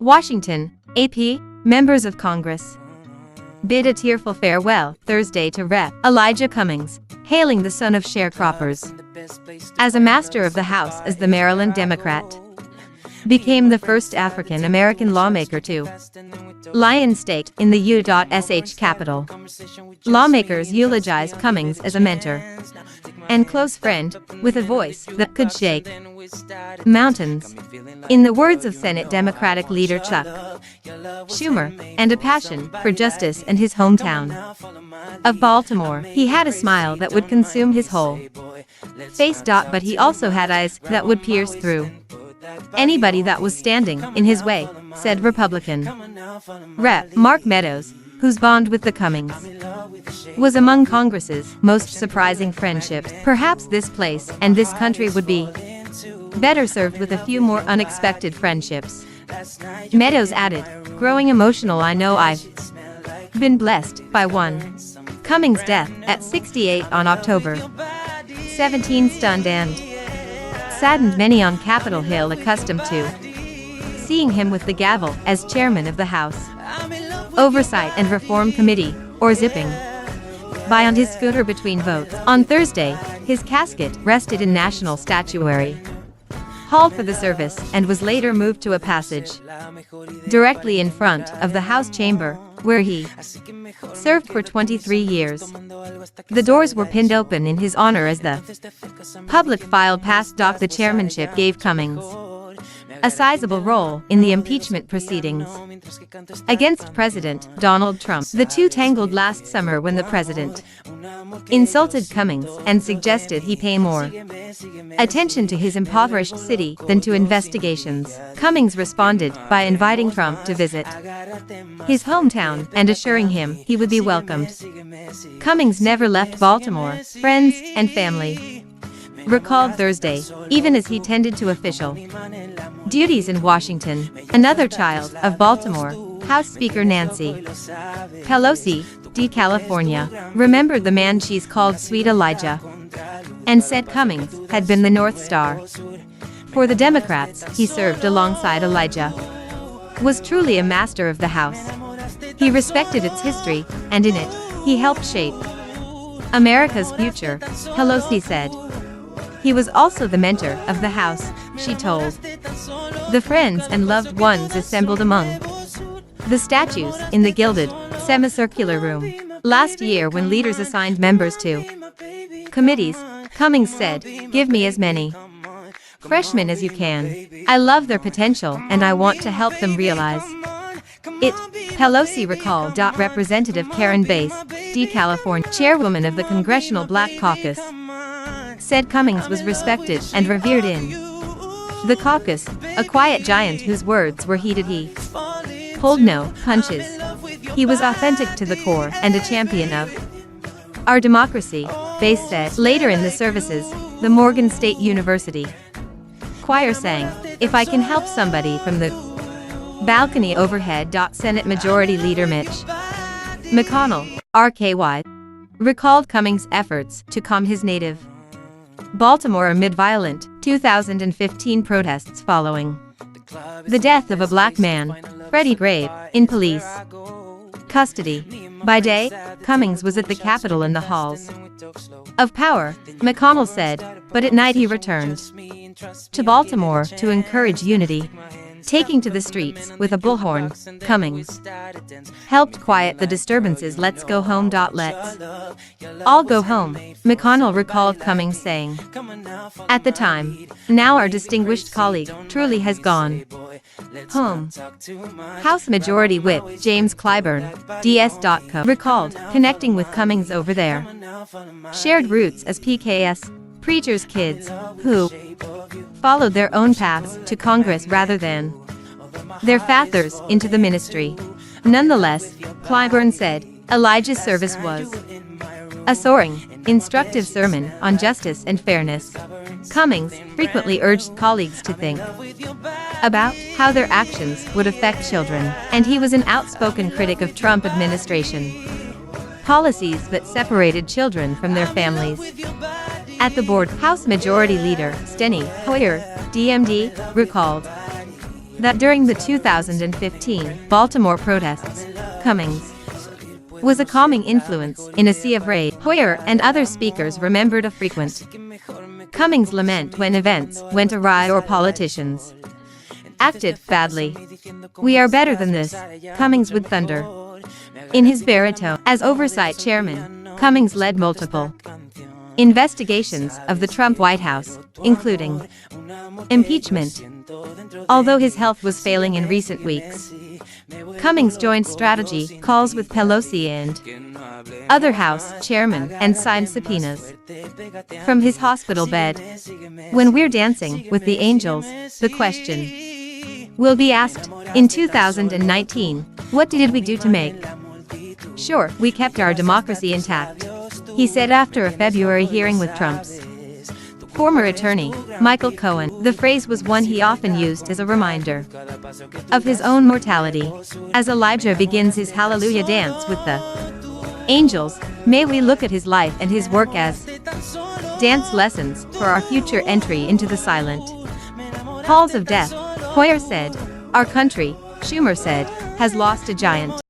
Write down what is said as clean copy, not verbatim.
Washington, AP, members of Congress bid a tearful farewell Thursday to Rep. Elijah Cummings, hailing the son of sharecroppers. As a master of the House as the Maryland Democrat, became the first African-American lawmaker to lie in state in the U.S. Capitol. Lawmakers eulogized Cummings as a mentor and close friend, with a voice that could shake mountains, in the words of Senate Democratic leader Chuck Schumer, and a passion for justice and his hometown of Baltimore. He had a smile that would consume his whole face. But he also had eyes that would pierce through anybody that was standing in his way, said Republican Rep. Mark Meadows, whose bond with the Cummings was among Congress's most surprising friendships. Perhaps this place and this country would be better served with a few more unexpected friendships. Meadows added, growing emotional. I know I've been blessed by one. Cummings' death at 68 on October 17 stunned and saddened many on Capitol Hill accustomed to seeing him with the gavel as chairman of the House Oversight and Reform Committee, or zipping by on his scooter between votes. On Thursday, his casket rested in National Statuary Hall for the service and was later moved to a passage directly in front of the House chamber, where he served for 23 years. The doors were pinned open in his honor as the public filed past. The chairmanship gave Cummings a sizable role in the impeachment proceedings against President Donald Trump. The two tangled last summer when the president insulted Cummings and suggested he pay more attention to his impoverished city than to investigations. Cummings responded by inviting Trump to visit his hometown and assuring him he would be welcomed. Cummings never left Baltimore, friends and family recalled Thursday, even as he tended to official duties in Washington. Another child of Baltimore, House Speaker Nancy Pelosi, D. California, remembered the man she's called Sweet Elijah, and said Cummings had been the North Star for the Democrats. He served alongside Elijah, was truly a master of the House. He respected its history, and in it, he helped shape America's future, Pelosi said. He was also the mentor of the House, she told the friends and loved ones assembled among the statues in the gilded, semicircular room. Last year, when leaders assigned members to committees, Cummings said, "Give me as many freshmen as you can. I love their potential and I want to help them realize it." Pelosi recalled. Representative Karen Bass, D. California, chairwoman of the Congressional Black Caucus, said Cummings was respected and revered in the caucus, a quiet giant whose words were heeded. He pulled no punches. He was authentic to the core and a champion of our democracy, Bass said. Later in the services, the Morgan State University choir sang, "If I Can Help Somebody" from the balcony overhead. Senate Majority Leader Mitch McConnell, RKY, recalled Cummings' efforts to calm his native Baltimore amid violent 2015 protests following the death of a black man, Freddie Gray, in police custody. By day, Cummings was at the Capitol in the halls of power, McConnell said, but at night he returned to Baltimore to encourage unity. Taking to the streets with a bullhorn, Cummings helped quiet the disturbances. "Let's go home. Let's all go home," McConnell recalled Cummings saying. At the time, now our distinguished colleague truly has gone home. House Majority Whip James Clyburn, DS.co, recalled connecting with Cummings over there shared roots as PKS preachers' kids who followed their own paths to Congress rather than their fathers into the ministry. Nonetheless, Clyburn said, Elijah's service was a soaring, instructive sermon on justice and fairness. Cummings frequently urged colleagues to think about how their actions would affect children, and he was an outspoken critic of Trump administration policies that separated children from their families. At the board, House Majority Leader Steny Hoyer, DMD, recalled, that during the 2015 Baltimore protests, Cummings was a calming influence in a sea of rage. Hoyer and other speakers remembered a frequent Cummings lament when events went awry or politicians acted badly. "We are better than this," Cummings would thunder. In his baritone, as oversight chairman, Cummings led multiple investigations of the Trump White House, including impeachment. Although his health was failing in recent weeks, Cummings joined strategy calls with Pelosi and other House chairmen and signed subpoenas from his hospital bed. When we're dancing with the angels, the question will be asked, in 2019, what did we do to make sure we kept our democracy intact? He said after a February hearing with Trump's former attorney, Michael Cohen. The phrase was one he often used as a reminder of his own mortality. As Elijah begins his Hallelujah dance with the angels, may we look at his life and his work as dance lessons for our future entry into the silent halls of death. Hoyer said, "Our country," Schumer said, "has lost a giant."